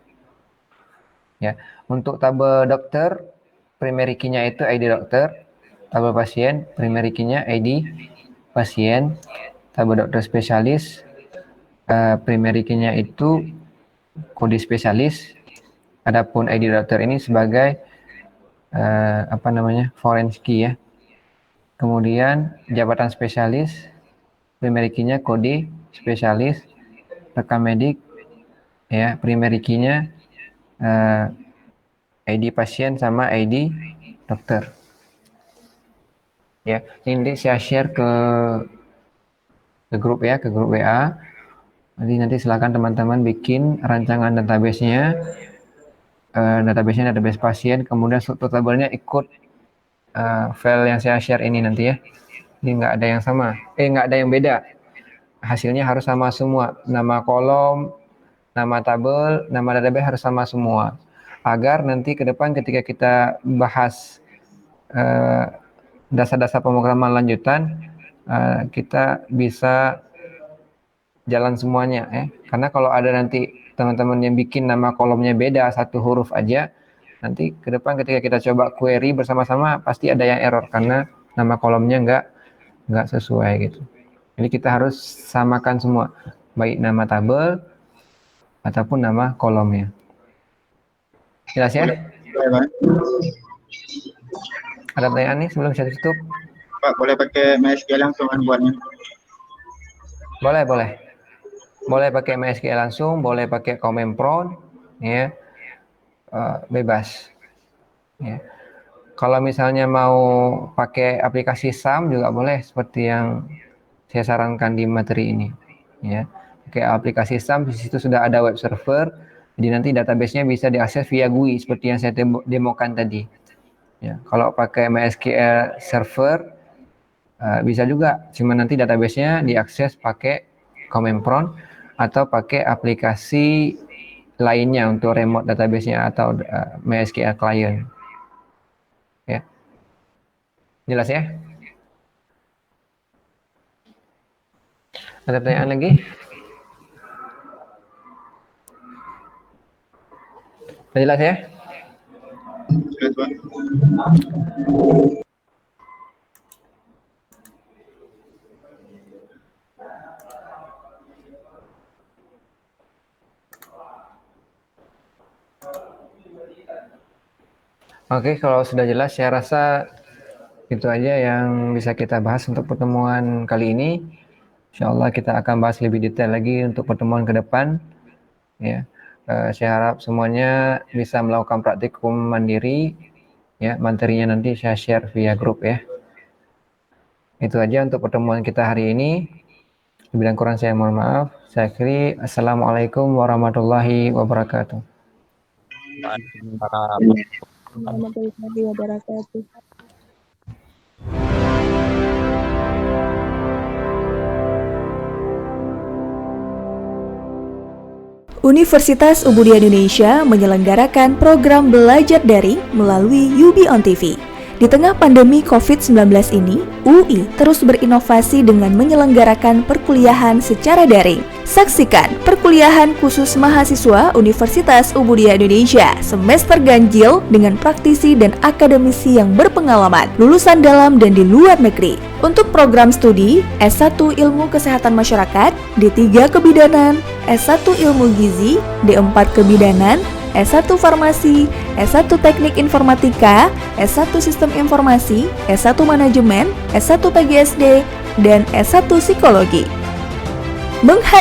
Ya, untuk tabel dokter, primary key-nya itu ID dokter, tabel pasien, primary key-nya ID pasien, tabel dokter spesialis, primary key-nya itu kode spesialis. Adapun ID dokter ini sebagai foreign key ya. Kemudian jabatan spesialis, primary key-nya kode spesialis, rekam medik ya, primary key-nya ID pasien sama ID dokter. Ya, ini saya share ke grup ya, ke grup WA. Nanti silakan teman-teman bikin rancangan database-nya. Database-nya database pasien, kemudian struktur tabelnya ikut file yang saya share ini nanti ya. Jadi nggak ada yang sama, nggak ada yang beda. Hasilnya harus sama semua. Nama kolom, nama tabel, nama database harus sama semua. Agar nanti ke depan ketika kita bahas dasar-dasar pemrograman lanjutan, kita bisa jalan semuanya ya. Karena kalau ada nanti teman-teman yang bikin nama kolomnya beda, satu huruf aja, nanti ke depan ketika kita coba query bersama-sama pasti ada yang error karena nama kolomnya nggak sesuai gitu. Jadi kita harus samakan semua, baik nama tabel ataupun nama kolomnya. Jelas ya? Ada pertanyaan nih sebelum saya tutup? Pak, boleh pakai MySQL langsung kan buatnya? Boleh. Boleh pakai MySQL langsung, boleh pakai Command Prompt, ya, bebas. Ya. Kalau misalnya mau pakai aplikasi SAM juga boleh, seperti yang saya sarankan di materi ini. Ya, pakai aplikasi SAM, di situ sudah ada web server, jadi nanti database-nya bisa diakses via GUI seperti yang saya demokan tadi. Ya, kalau pakai MySQL server bisa juga, cuma nanti database-nya diakses pakai Command Prompt atau pakai aplikasi lainnya untuk remote database-nya atau MySQL client. Ya. Jelas ya? Ada pertanyaan lagi? Jelas ya? Jelas, Pak. Oke, kalau sudah jelas, saya rasa itu aja yang bisa kita bahas untuk pertemuan kali ini. Insya Allah kita akan bahas lebih detail lagi untuk pertemuan ke depan. Ya, saya harap semuanya bisa melakukan praktikum mandiri. Ya, materinya nanti saya share via grup ya. Itu aja untuk pertemuan kita hari ini. Lebih dan kurang saya mohon maaf. Saya akhiri. Assalamualaikum warahmatullahi wabarakatuh. Warahmatullahi wabarakatuh. Universitas Ubudiyah Indonesia menyelenggarakan program belajar daring melalui UB on TV. Di tengah pandemi COVID-19 ini, UI terus berinovasi dengan menyelenggarakan perkuliahan secara daring. Saksikan perkuliahan khusus mahasiswa Universitas Ubudiyah Indonesia semester ganjil dengan praktisi dan akademisi yang berpengalaman, lulusan dalam dan di luar negeri. Untuk program studi S1 Ilmu Kesehatan Masyarakat, D3 Kebidanan, S1 Ilmu Gizi, D4 Kebidanan, S1 Farmasi, S1 Teknik Informatika, S1 Sistem Informasi, S1 Manajemen, S1 PGSD, dan S1 Psikologi.